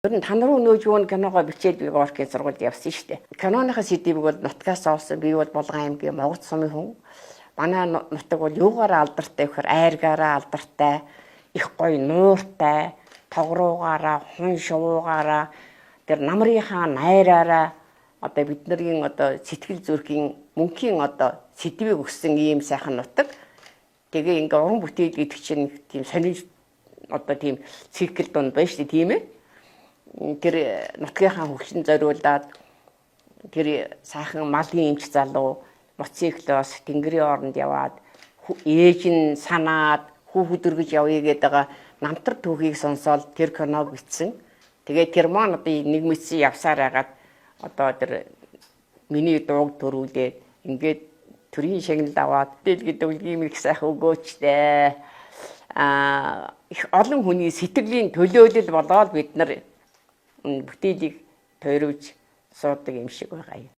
Ер нь та нар нөөж юун киногоо бичээд би оркийн сургуульд явсан шүү дээ. Киноныхаа сэдвийг бол нутгаас олсон. Би бол Булган аймгийн Могот сумын хүн. Манай нутаг бол юугаараа алдартай гэхээр айргаараа алдартай, их гоё нууртай, тогруугаараа, хүн шувуугаараа, тэр намрынхаа найраараа одоо биднэрийн одоо сэтгэл зүрхийн мөнхийн одоо сэдвийг өгсөн ийм сайхан нутаг. Тэгээ ингээ уран бүтээл гэдэг чинь тийм сонир одоо тийм цикл донд байна шүү дээ, тийм ээ. Тэр нутгийнхаа хөгжин зориулаад тэр сайхан малын эмч залуу мотоциклоос тэнгэрийн оронд яваад ээж нь санаад хүүхэд өргөж явъя гэдэг намтар түүхийг сонсоод тэр киног бичсэн. Тэгээд тэр маань одоо нэг мэдсэн явсаар хагаад одоо тэр миний дууг төрүүлээд ингээд төрийн шагнал аваад тэл гэдэг ийм их сайхан өгөөчтэй. Их олон хүний сэтгэлийн төлөөлөл болоод бид нар бүтээлийг тойрвж суудаг юм шиг байгаа юм.